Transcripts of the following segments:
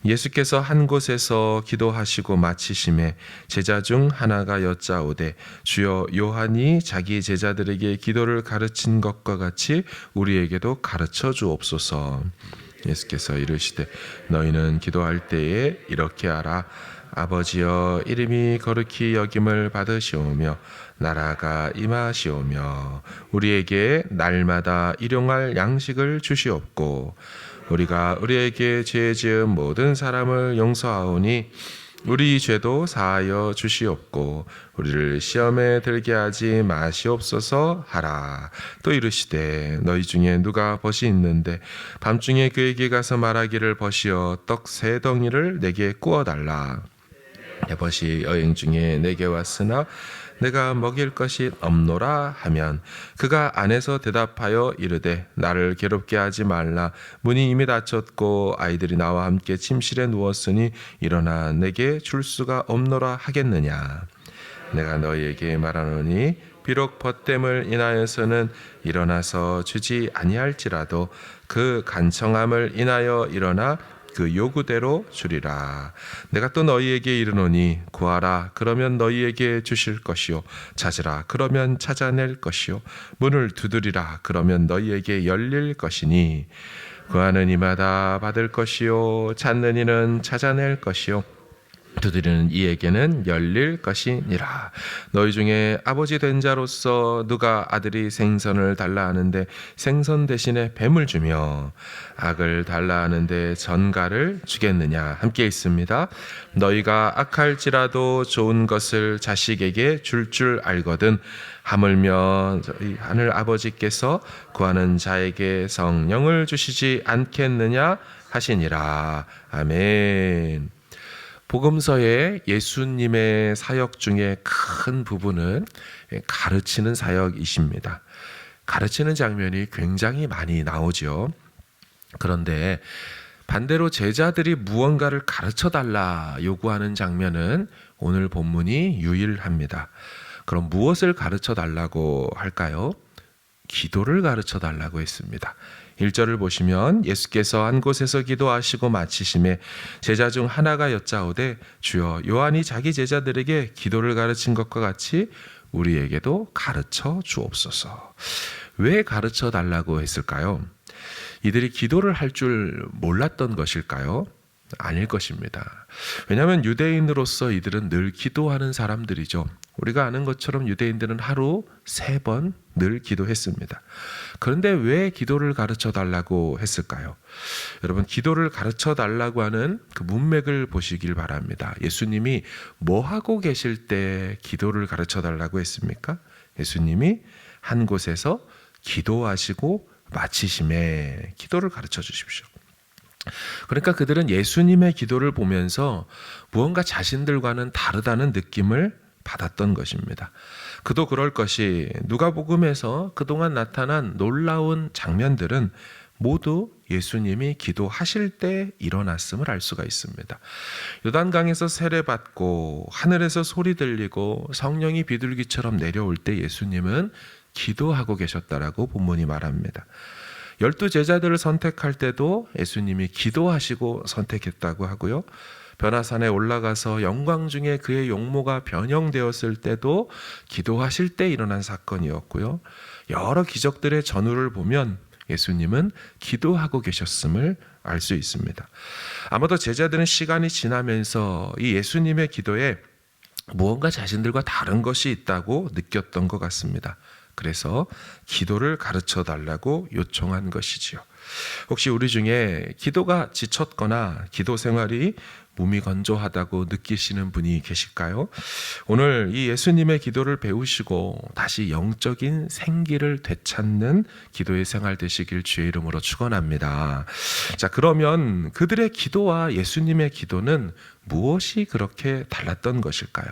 예수께서 한 곳에서 기도하시고 마치심에 제자 중 하나가 여짜오되 주여 요한이 자기 제자들에게 기도를 가르친 것과 같이 우리에게도 가르쳐 주옵소서. 예수께서 이르시되 너희는 기도할 때에 이렇게 하라. 아버지여 이름이 거룩히 여김을 받으시오며 나라가 임하시오며 우리에게 날마다 일용할 양식을 주시옵고 우리가 우리에게 죄 지은 모든 사람을 용서하오니 우리 죄도 사하여 주시옵고 우리를 시험에 들게 하지 마시옵소서 하라. 또 이르시되 너희 중에 누가 벗이 있는데 밤중에 그에게 가서 말하기를 벗이여 떡 3덩이를 내게 구워달라. 내 벗이 여행 중에 내게 왔으나 내가 먹일 것이 없노라 하면 그가 안에서 대답하여 이르되 나를 괴롭게 하지 말라. 문이 이미 닫혔고 아이들이 나와 함께 침실에 누웠으니 일어나 내게 줄 수가 없노라 하겠느냐. 내가 너희에게 말하노니 비록 벗됨을 인하여서는 일어나서 주지 아니할지라도 그 간청함을 인하여 일어나 그 요구대로 주리라. 내가 또 너희에게 이르노니 구하라 그러면 너희에게 주실 것이요 찾으라 그러면 찾아낼 것이요 문을 두드리라 그러면 너희에게 열릴 것이니 구하는 이마다 받을 것이요 찾는 이는 찾아낼 것이요 두드리는 이에게는 열릴 것이니라. 너희 중에 아버지 된 자로서 누가 아들이 생선을 달라 하는데 생선 대신에 뱀을 주며 악을 달라 하는데 전갈을 주겠느냐. 함께 있습니다. 너희가 악할지라도 좋은 것을 자식에게 줄 알거든 하물며 저희 하늘 아버지께서 구하는 자에게 성령을 주시지 않겠느냐 하시니라. 아멘. 복음서의 예수님의 사역 중에 큰 부분은 가르치는 사역이십니다. 가르치는 장면이 굉장히 많이 나오죠. 그런데 반대로 제자들이 무언가를 가르쳐달라 요구하는 장면은 오늘 본문이 유일합니다. 그럼 무엇을 가르쳐달라고 할까요? 기도를 가르쳐달라고 했습니다. 1절을 보시면 예수께서 한 곳에서 기도하시고 마치심에 제자 중 하나가 여짜오되 주여 요한이 자기 제자들에게 기도를 가르친 것과 같이 우리에게도 가르쳐 주옵소서. 왜 가르쳐 달라고 했을까요? 이들이 기도를 할 줄 몰랐던 것일까요? 아닐 것입니다. 왜냐하면 유대인으로서 이들은 늘 기도하는 사람들이죠. 우리가 아는 것처럼 유대인들은 하루 3번 늘 기도했습니다. 그런데 왜 기도를 가르쳐 달라고 했을까요? 여러분, 기도를 가르쳐 달라고 하는 그 문맥을 보시길 바랍니다. 예수님이 뭐 하고 계실 때 기도를 가르쳐 달라고 했습니까? 예수님이 한 곳에서 기도하시고 마치심에 기도를 가르쳐 주십시오. 그러니까 그들은 예수님의 기도를 보면서 무언가 자신들과는 다르다는 느낌을 받았던 것입니다. 그도 그럴 것이 누가복음에서 그동안 나타난 놀라운 장면들은 모두 예수님이 기도하실 때 일어났음을 알 수가 있습니다. 요단강에서 세례받고 하늘에서 소리 들리고 성령이 비둘기처럼 내려올 때 예수님은 기도하고 계셨다라고 본문이 말합니다. 12 제자들을 선택할 때도 예수님이 기도하시고 선택했다고 하고요. 변화산에 올라가서 영광 중에 그의 용모가 변형되었을 때도 기도하실 때 일어난 사건이었고요. 여러 기적들의 전후를 보면 예수님은 기도하고 계셨음을 알 수 있습니다. 아마도 제자들은 시간이 지나면서 이 예수님의 기도에 무언가 자신들과 다른 것이 있다고 느꼈던 것 같습니다. 그래서 기도를 가르쳐 달라고 요청한 것이지요. 혹시 우리 중에 기도가 지쳤거나 기도 생활이 무미건조하다고 느끼시는 분이 계실까요? 오늘 이 예수님의 기도를 배우시고 다시 영적인 생기를 되찾는 기도의 생활 되시길 주의 이름으로 축원합니다. 자, 그러면 그들의 기도와 예수님의 기도는 무엇이 그렇게 달랐던 것일까요?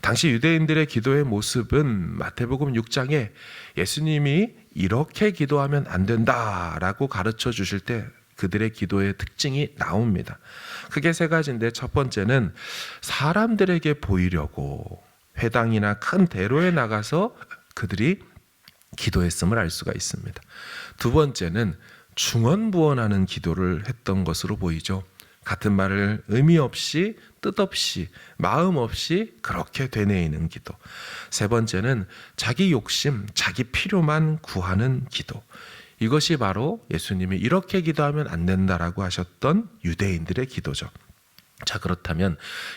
당시 유대인들의 기도의 모습은 마태복음 6장에 예수님이 이렇게 기도하면 안 된다라고 가르쳐 주실 때 그들의 기도의 특징이 나옵니다. 크게 3가지인데 첫 번째는 사람들에게 보이려고 회당이나 큰 대로에 나가서 그들이 기도했음을 알 수가 있습니다. 두 번째는 중언부언하는 기도를 했던 것으로 보이죠. 같은 말을 의미 없이 뜻없이 마음 없이 그렇게 되뇌이는 기도. 세 번째는 자기 욕심, 자기 필요만 구하는 기도. 이것이 바로 예수님이 이렇게 기도하면 안 된다라고 하셨던 유대인들의 기도죠. 자, 그렇다면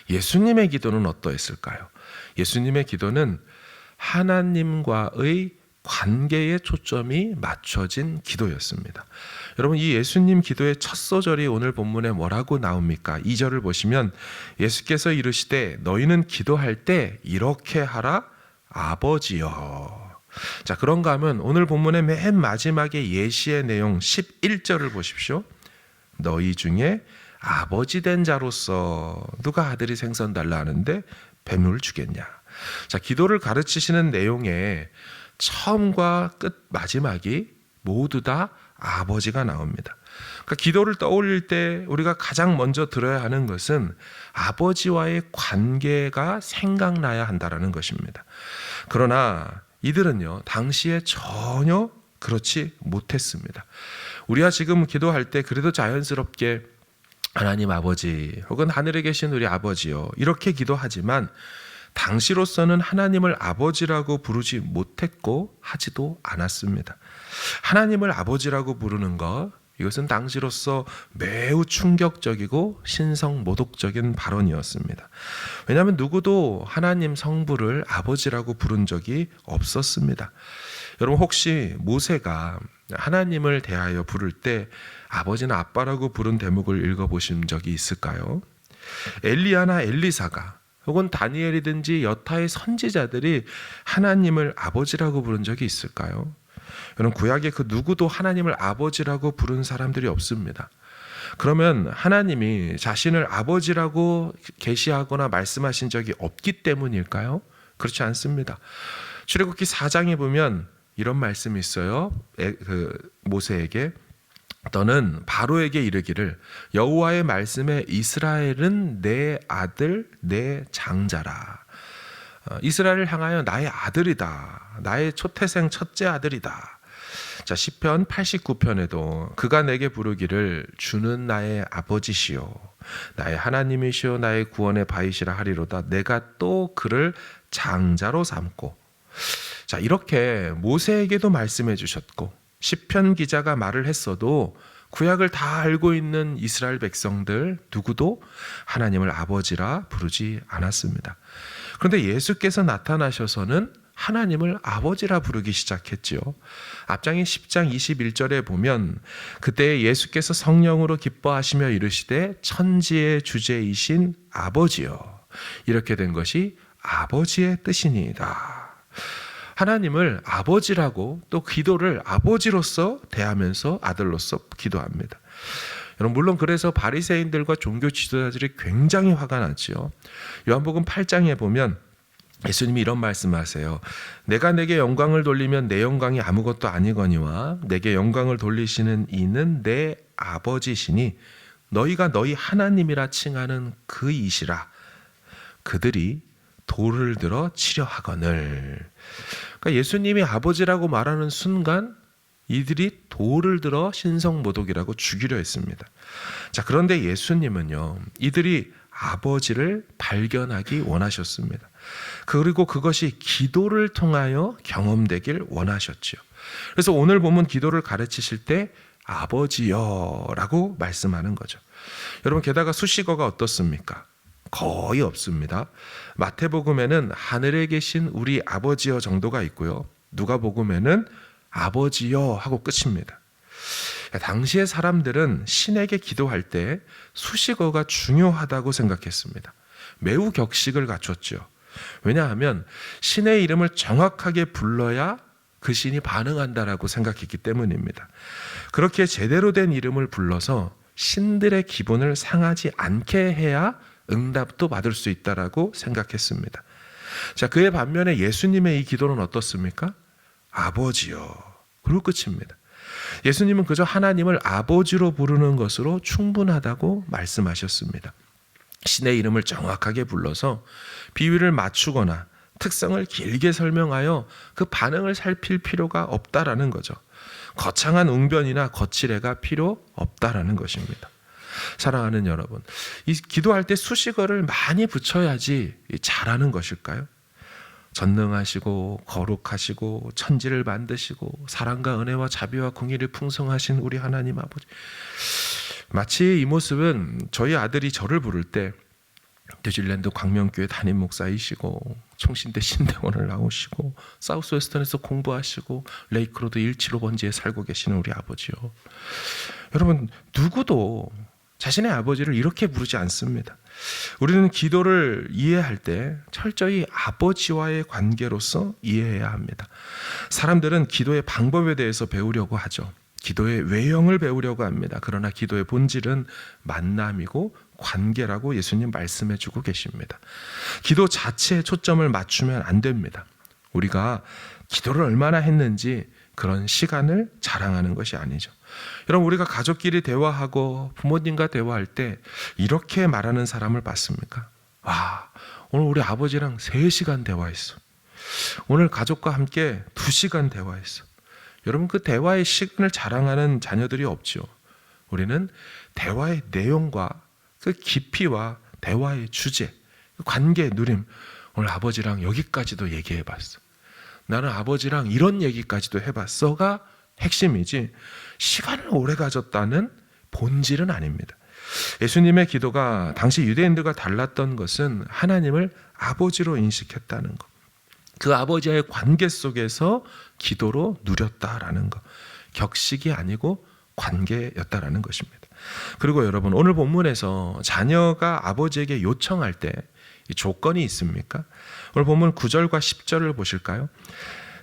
예수님의 기도는 어떠했을까요? 예수님의 기도는 하나님과의 관계에 초점이 맞춰진 기도였습니다. 여러분, 이 예수님 기도의 첫 소절이 오늘 본문에 뭐라고 나옵니까? 2절을 보시면 예수께서 이르시되 너희는 기도할 때 이렇게 하라, 아버지여. 자, 그런가 하면 오늘 본문의 맨 마지막에 예시의 내용 11절을 보십시오. 너희 중에 아버지 된 자로서 누가 아들이 생선 달라 하는데 뱀을 주겠냐. 자, 기도를 가르치시는 내용에 처음과 끝 마지막이 모두 다 아버지가 나옵니다. 그러니까 기도를 떠올릴 때 우리가 가장 먼저 들어야 하는 것은 아버지와의 관계가 생각나야 한다는 것입니다. 그러나 이들은요, 당시에 전혀 그렇지 못했습니다. 우리가 지금 기도할 때 그래도 자연스럽게 하나님 아버지 혹은 하늘에 계신 우리 아버지요 이렇게 기도하지만 당시로서는 하나님을 아버지라고 부르지 못했고 하지도 않았습니다. 하나님을 아버지라고 부르는 것, 이것은 당시로서 매우 충격적이고 신성모독적인 발언이었습니다. 왜냐하면 누구도 하나님 성부를 아버지라고 부른 적이 없었습니다. 여러분, 혹시 모세가 하나님을 대하여 부를 때 아버지나 아빠라고 부른 대목을 읽어보신 적이 있을까요? 엘리야나 엘리사가 혹은 다니엘이든지 여타의 선지자들이 하나님을 아버지라고 부른 적이 있을까요? 여러분, 구약에 그 누구도 하나님을 아버지라고 부른 사람들이 없습니다. 그러면 하나님이 자신을 아버지라고 계시하거나 말씀하신 적이 없기 때문일까요? 그렇지 않습니다. 출애굽기 4장에 보면 이런 말씀이 있어요. 모세에게 너는 바로에게 이르기를 여호와의 말씀에 이스라엘은 내 아들 내 장자라. 이스라엘을 향하여 나의 아들이다. 나의 초태생 첫째 아들이다. 자, 시편 89편에도 그가 내게 부르기를 주는 나의 아버지시요 나의 하나님이시요 나의 구원의 바위시라 하리로다. 내가 또 그를 장자로 삼고. 자, 이렇게 모세에게도 말씀해 주셨고 시편 기자가 말을 했어도 구약을 다 알고 있는 이스라엘 백성들 누구도 하나님을 아버지라 부르지 않았습니다. 그런데 예수께서 나타나셔서는 하나님을 아버지라 부르기 시작했지요. 앞장인 10장 21절에 보면 그때 예수께서 성령으로 기뻐하시며 이르시되 천지의 주제이신 아버지여, 이렇게 된 것이 아버지의 뜻이니이다. 하나님을 아버지라고, 또 기도를 아버지로서 대하면서 아들로서 기도합니다. 여러분, 물론 그래서 바리새인들과 종교 지도자들이 굉장히 화가 났지요. 요한복음 8장에 보면 예수님이 이런 말씀하세요. 내가 내게 영광을 돌리면 내 영광이 아무것도 아니거니와 내게 영광을 돌리시는 이는 내 아버지시니 너희가 너희 하나님이라 칭하는 그 이시라. 그들이 돌을 들어 치려 하거늘. 그러니까 예수님이 아버지라고 말하는 순간 이들이 돌을 들어 신성모독이라고 죽이려 했습니다. 자, 그런데 예수님은요, 이들이 아버지를 발견하기 원하셨습니다. 그리고 그것이 기도를 통하여 경험되길 원하셨지요. 그래서 오늘 보면 기도를 가르치실 때 아버지여라고 말씀하는 거죠. 여러분, 게다가 수식어가 어떻습니까? 거의 없습니다. 마태복음에는 하늘에 계신 우리 아버지여 정도가 있고요. 누가복음에는 아버지여 하고 끝입니다. 당시의 사람들은 신에게 기도할 때 수식어가 중요하다고 생각했습니다. 매우 격식을 갖췄죠. 왜냐하면 신의 이름을 정확하게 불러야 그 신이 반응한다라고 생각했기 때문입니다. 그렇게 제대로 된 이름을 불러서 신들의 기분을 상하지 않게 해야 응답도 받을 수 있다라고 생각했습니다. 자, 그의 반면에 예수님의 이 기도는 어떻습니까? 아버지요. 그리고 끝입니다. 예수님은 그저 하나님을 아버지로 부르는 것으로 충분하다고 말씀하셨습니다. 신의 이름을 정확하게 불러서 비위를 맞추거나 특성을 길게 설명하여 그 반응을 살필 필요가 없다라는 거죠. 거창한 웅변이나 거칠애가 필요 없다라는 것입니다. 사랑하는 여러분, 이 기도할 때 수식어를 많이 붙여야지 잘하는 것일까요? 전능하시고 거룩하시고 천지를 만드시고 사랑과 은혜와 자비와 공의를 풍성하신 우리 하나님 아버지, 마치 이 모습은 저희 아들이 저를 부를 때 뉴질랜드 광명교회 담임 목사이시고 총신대 신대원을 나오시고 사우스웨스턴에서 공부하시고 레이크로드 175번지에 살고 계시는 우리 아버지요. 여러분, 누구도 자신의 아버지를 이렇게 부르지 않습니다. 우리는 기도를 이해할 때 철저히 아버지와의 관계로서 이해해야 합니다. 사람들은 기도의 방법에 대해서 배우려고 하죠. 기도의 외형을 배우려고 합니다. 그러나 기도의 본질은 만남이고 관계라고 예수님 말씀해 주고 계십니다. 기도 자체에 초점을 맞추면 안 됩니다. 우리가 기도를 얼마나 했는지 그런 시간을 자랑하는 것이 아니죠. 여러분, 우리가 가족끼리 대화하고 부모님과 대화할 때 이렇게 말하는 사람을 봤습니까? 와, 오늘 우리 아버지랑 3시간 대화했어. 오늘 가족과 함께 2시간 대화했어. 여러분, 그 대화의 시간을 자랑하는 자녀들이 없죠. 우리는 대화의 내용과 그 깊이와 대화의 주제, 관계의 누림, 오늘 아버지랑 여기까지도 얘기해봤어. 나는 아버지랑 이런 얘기까지도 해봤어가 핵심이지 시간을 오래 가졌다는 본질은 아닙니다. 예수님의 기도가 당시 유대인들과 달랐던 것은 하나님을 아버지로 인식했다는 것, 그 아버지와의 관계 속에서 기도로 누렸다라는 것, 격식이 아니고 관계였다라는 것입니다. 그리고 여러분, 오늘 본문에서 자녀가 아버지에게 요청할 때 이 조건이 있습니까? 오늘 본문 9절과 10절을 보실까요?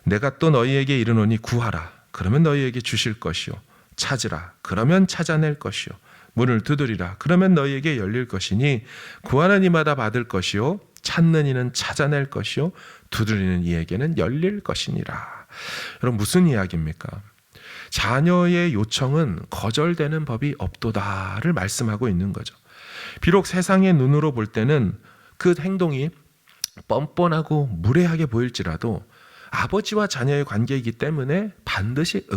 내가 또 너희에게 이르노니 구하라, 그러면 너희에게 주실 것이요, 찾으라, 그러면 찾아낼 것이요, 문을 두드리라, 그러면 너희에게 열릴 것이니 구하는 이마다 받을 것이요, 찾는 이는 찾아낼 것이요, 두드리는 이에게는 열릴 것이니라. 여러분, 무슨 이야기입니까? 자녀의 요청은 거절되는 법이 없도다를 말씀하고 있는 거죠. 비록 세상의 눈으로 볼 때는 그 행동이 뻔뻔하고 무례하게 보일지라도 아버지와 자녀의 관계이기 때문에 반드시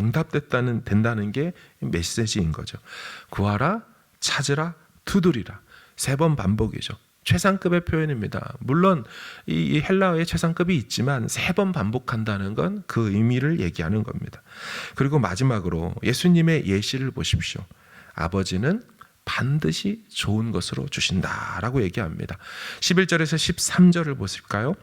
된다는 게 메시지인 거죠. 구하라, 찾으라, 두드리라. 3번 반복이죠. 최상급의 표현입니다. 물론 이 헬라어의 최상급이 있지만 3번 반복한다는 건 그 의미를 얘기하는 겁니다. 그리고 마지막으로 예수님의 예시를 보십시오. 아버지는 반드시 좋은 것으로 주신다라고 얘기합니다. 11절에서 13절을 보실까요?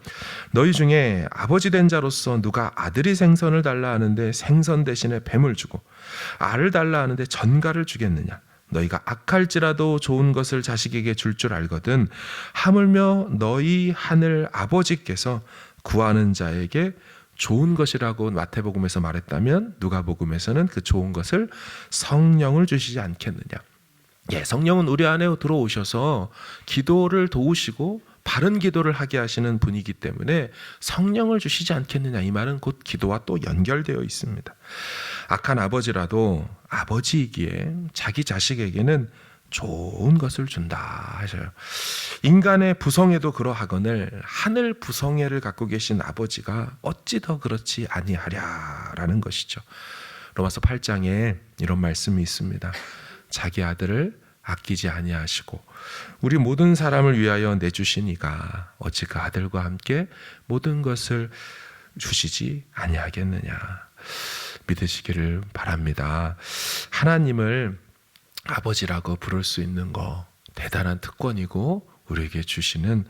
너희 중에 아버지 된 자로서 누가 아들이 생선을 달라 하는데 생선 대신에 뱀을 주고 알을 달라 하는데 전갈을 주겠느냐? 너희가 악할지라도 좋은 것을 자식에게 줄 줄 알거든 하물며 너희 하늘 아버지께서 구하는 자에게 좋은 것이라고 마태복음에서 말했다면 누가복음에서는 그 좋은 것을 성령을 주시지 않겠느냐. 예, 성령은 우리 안에 들어오셔서 기도를 도우시고 바른 기도를 하게 하시는 분이기 때문에 성령을 주시지 않겠느냐. 이 말은 곧 기도와 또 연결되어 있습니다. 악한 아버지라도 아버지이기에 자기 자식에게는 좋은 것을 준다 하셔요. 인간의 부성애도 그러하거늘 하늘 부성애를 갖고 계신 아버지가 어찌 더 그렇지 아니하랴라는 것이죠. 로마서 8장에 이런 말씀이 있습니다. 자기 아들을 아끼지 아니하시고 우리 모든 사람을 위하여 내주신 이가 어찌 그 아들과 함께 모든 것을 주시지 아니하겠느냐. 믿으시기를 바랍니다. 하나님을 아버지라고 부를 수 있는 거 대단한 특권이고 우리에게 주시는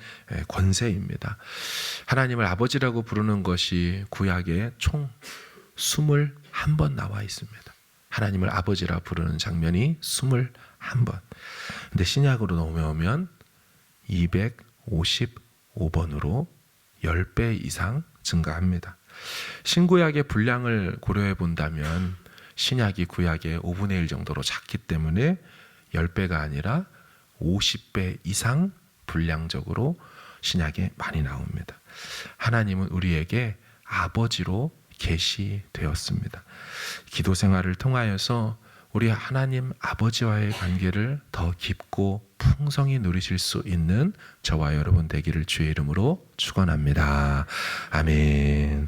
권세입니다. 하나님을 아버지라고 부르는 것이 구약에 총 21번 나와 있습니다. 하나님을 아버지라 부르는 장면이 21번. 근데 신약으로 넘어오면 255번으로 10배 이상 증가합니다. 신구약의 분량을 고려해 본다면 신약이 구약의 5분의 1 정도로 작기 때문에 10배가 아니라 50배 이상 분량적으로 신약에 많이 나옵니다. 하나님은 우리에게 아버지로 계시되었습니다. 기도 생활을 통하여서 우리 하나님 아버지와의 관계를 더 깊고 풍성히 누리실 수 있는 저와 여러분 되기를 주의 이름으로 축원합니다. 아멘.